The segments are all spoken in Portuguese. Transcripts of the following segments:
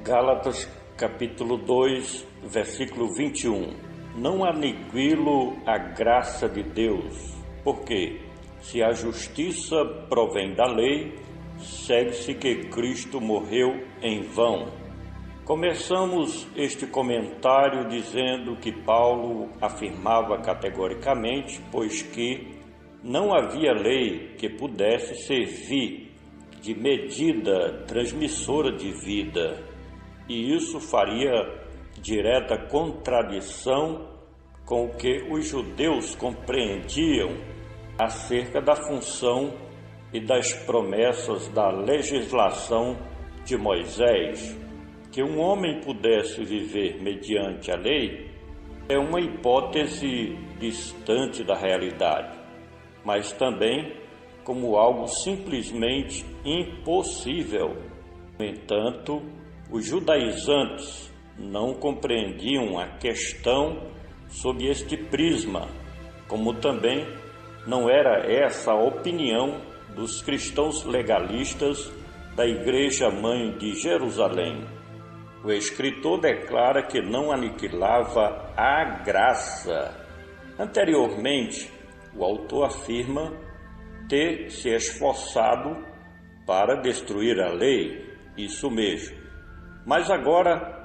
Gálatas capítulo 2, versículo 21. Não aniquilo a graça de Deus, porque se a justiça provém da lei, segue-se que Cristo morreu em vão. Começamos este comentário dizendo que Paulo afirmava categoricamente, pois que não havia lei que pudesse servir de medida transmissora de vida, e isso faria direta contradição com o que os judeus compreendiam acerca da função e das promessas da legislação de Moisés. Que um homem pudesse viver mediante a lei é uma hipótese distante da realidade, mas também como algo simplesmente impossível. No entanto, os judaizantes não compreendiam a questão sob este prisma, como também não era essa a opinião dos cristãos legalistas da Igreja Mãe de Jerusalém. O escritor declara que não aniquilava a graça. Anteriormente, o autor afirma ter se esforçado para destruir a lei, isso mesmo. Mas agora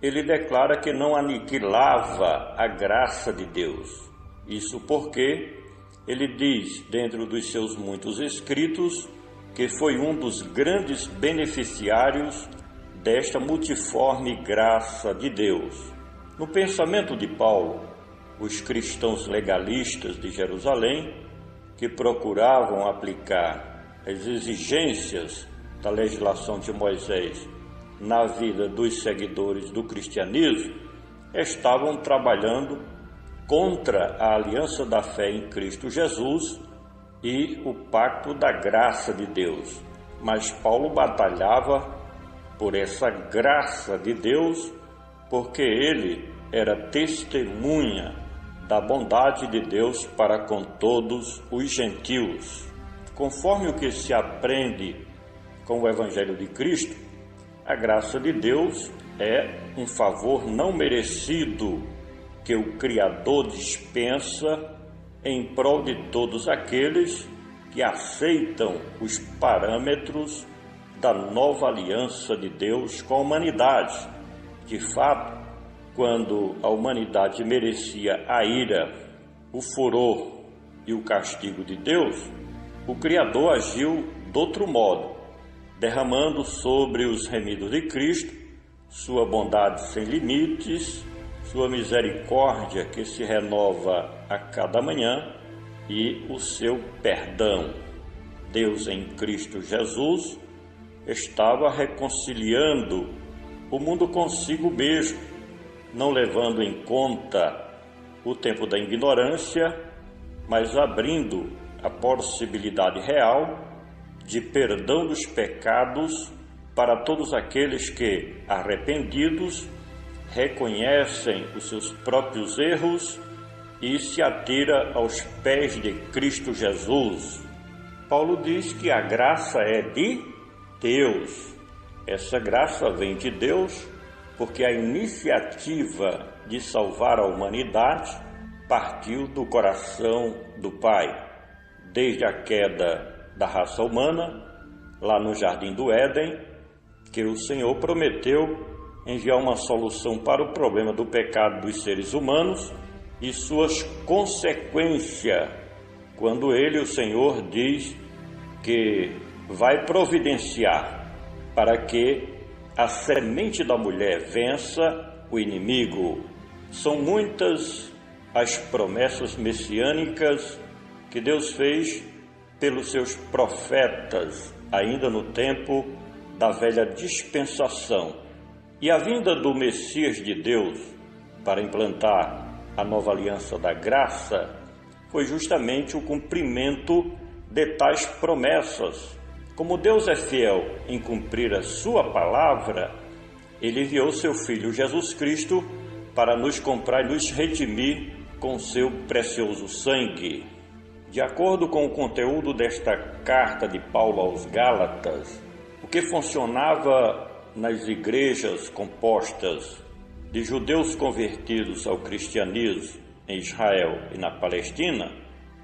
ele declara que não aniquilava a graça de Deus. Isso porque ele diz, dentro dos seus muitos escritos, que foi um dos grandes beneficiários desta multiforme graça de Deus. No pensamento de Paulo, os cristãos legalistas de Jerusalém, que procuravam aplicar as exigências da legislação de Moisés na vida dos seguidores do cristianismo, estavam trabalhando contra a aliança da fé em Cristo Jesus e o pacto da graça de Deus. Mas Paulo batalhava por essa graça de Deus, porque ele era testemunha da bondade de Deus para com todos os gentios. Conforme o que se aprende com o Evangelho de Cristo, a graça de Deus é um favor não merecido que o Criador dispensa em prol de todos aqueles que aceitam os parâmetros da nova aliança de Deus com a humanidade. De fato, quando a humanidade merecia a ira, o furor e o castigo de Deus, o Criador agiu de outro modo, derramando sobre os remidos de Cristo sua bondade sem limites, sua misericórdia que se renova a cada manhã e o seu perdão. Deus em Cristo Jesus estava reconciliando o mundo consigo mesmo, não levando em conta o tempo da ignorância, mas abrindo a possibilidade real de perdão dos pecados para todos aqueles que, arrependidos, reconhecem os seus próprios erros e se atira aos pés de Cristo Jesus. Paulo diz que a graça é de Deus. Essa graça vem de Deus porque a iniciativa de salvar a humanidade partiu do coração do Pai. Desde a queda da raça humana, lá no Jardim do Éden, que o Senhor prometeu enviar uma solução para o problema do pecado dos seres humanos e suas consequências, quando Ele, o Senhor, diz que vai providenciar para que a semente da mulher vença o inimigo. São muitas as promessas messiânicas que Deus fez pelos seus profetas, ainda no tempo da velha dispensação. E a vinda do Messias de Deus para implantar a nova aliança da graça foi justamente o cumprimento de tais promessas. Como Deus é fiel em cumprir a sua palavra, Ele enviou seu Filho Jesus Cristo para nos comprar e nos redimir com seu precioso sangue. De acordo com o conteúdo desta carta de Paulo aos Gálatas, o que funcionava nas igrejas compostas de judeus convertidos ao cristianismo em Israel e na Palestina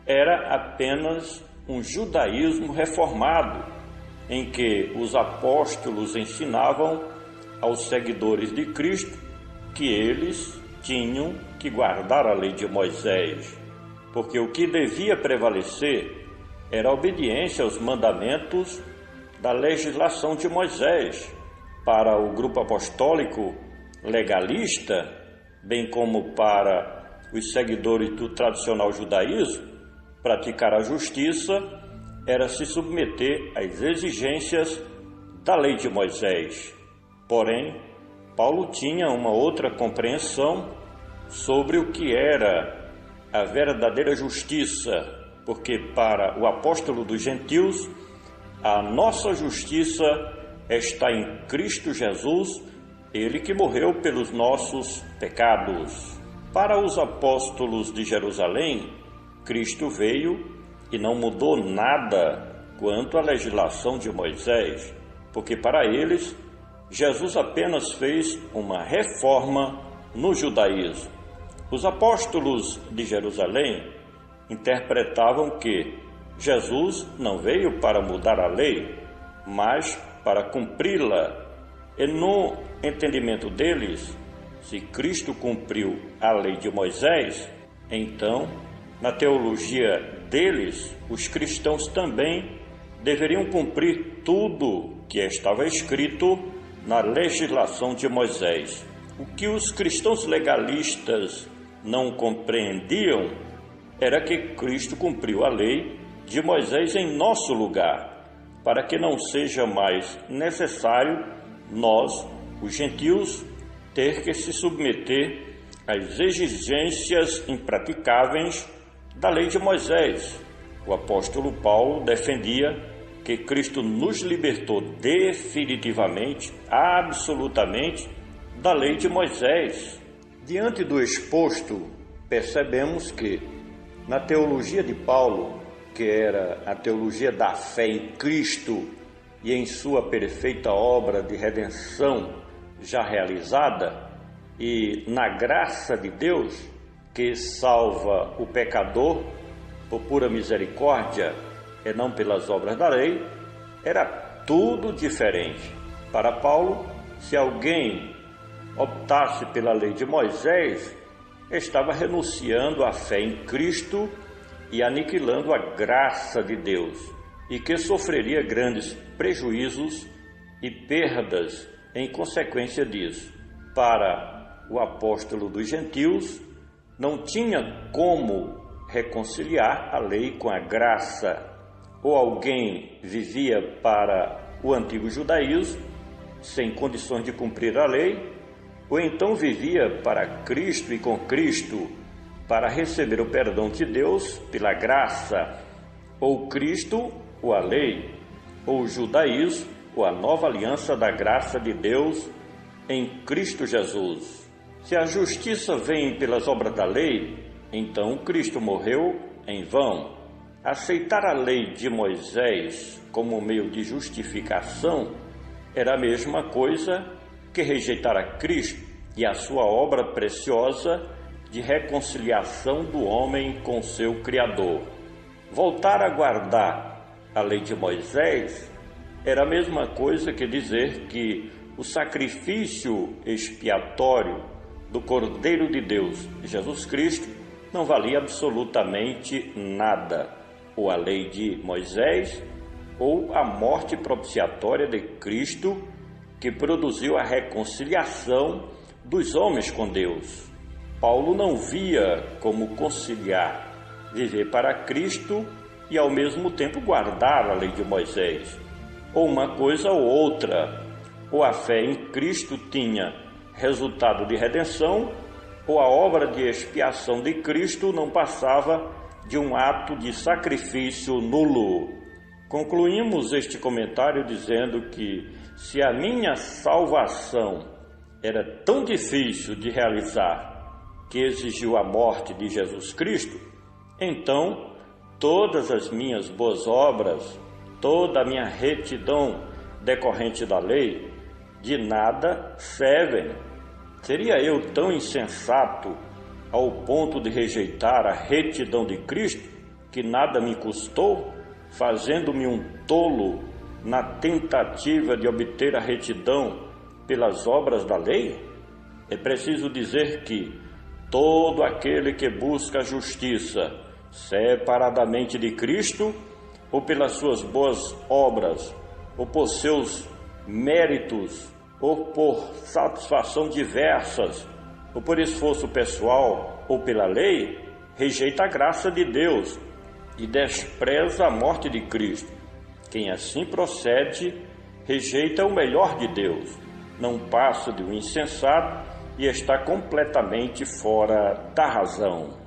era apenas um judaísmo reformado, em que os apóstolos ensinavam aos seguidores de Cristo que eles tinham que guardar a lei de Moisés, porque o que devia prevalecer era a obediência aos mandamentos da legislação de Moisés. Para o grupo apostólico legalista, bem como para os seguidores do tradicional judaísmo, praticar a justiça era se submeter às exigências da lei de Moisés. Porém, Paulo tinha uma outra compreensão sobre o que era a verdadeira justiça, porque para o apóstolo dos gentios, a nossa justiça está em Cristo Jesus, Ele que morreu pelos nossos pecados. Para os apóstolos de Jerusalém, Cristo veio e não mudou nada quanto à legislação de Moisés, porque para eles, Jesus apenas fez uma reforma no judaísmo. Os apóstolos de Jerusalém interpretavam que Jesus não veio para mudar a lei, mas para cumpri-la. E no entendimento deles, se Cristo cumpriu a lei de Moisés, então, na teologia deles, os cristãos também deveriam cumprir tudo que estava escrito na legislação de Moisés. O que os cristãos legalistas não compreendiam era que Cristo cumpriu a lei de Moisés em nosso lugar, para que não seja mais necessário nós, os gentios, ter que se submeter às exigências impraticáveis da lei de Moisés. O apóstolo Paulo defendia que Cristo nos libertou definitivamente, absolutamente, da lei de Moisés. Diante do exposto, percebemos que, na teologia de Paulo, que era a teologia da fé em Cristo e em sua perfeita obra de redenção já realizada, e na graça de Deus, que salva o pecador por pura misericórdia e não pelas obras da lei, era tudo diferente. Para Paulo, se alguém optasse pela lei de Moisés, estava renunciando à fé em Cristo e aniquilando a graça de Deus, e que sofreria grandes prejuízos e perdas em consequência disso. Para o apóstolo dos gentios, não tinha como reconciliar a lei com a graça. Ou alguém vivia para o antigo judaísmo, sem condições de cumprir a lei, ou então vivia para Cristo e com Cristo, para receber o perdão de Deus pela graça, ou Cristo ou a lei, ou o judaísmo ou a nova aliança da graça de Deus em Cristo Jesus. Se a justiça vem pelas obras da lei, então Cristo morreu em vão. Aceitar a lei de Moisés como meio de justificação era a mesma coisa que rejeitar a Cristo e a sua obra preciosa de reconciliação do homem com seu Criador. Voltar a guardar a lei de Moisés era a mesma coisa que dizer que o sacrifício expiatório do Cordeiro de Deus, Jesus Cristo, não valia absolutamente nada, ou a lei de Moisés, ou a morte propiciatória de Cristo, que produziu a reconciliação dos homens com Deus. Paulo não via como conciliar viver para Cristo e ao mesmo tempo guardar a lei de Moisés, ou uma coisa ou outra. Ou a fé em Cristo tinha resultado de redenção, ou a obra de expiação de Cristo não passava de um ato de sacrifício nulo. Concluímos este comentário dizendo que, se a minha salvação era tão difícil de realizar que exigiu a morte de Jesus Cristo, então todas as minhas boas obras, toda a minha retidão decorrente da lei, de nada servem. Seria eu tão insensato ao ponto de rejeitar a retidão de Cristo, que nada me custou, fazendo-me um tolo na tentativa de obter a retidão pelas obras da lei? É preciso dizer que todo aquele que busca a justiça separadamente de Cristo, ou pelas suas boas obras, ou por seus méritos, ou por satisfação diversas, ou por esforço pessoal, ou pela lei, rejeita a graça de Deus e despreza a morte de Cristo. Quem assim procede, rejeita o melhor de Deus, não passa de um insensato e está completamente fora da razão.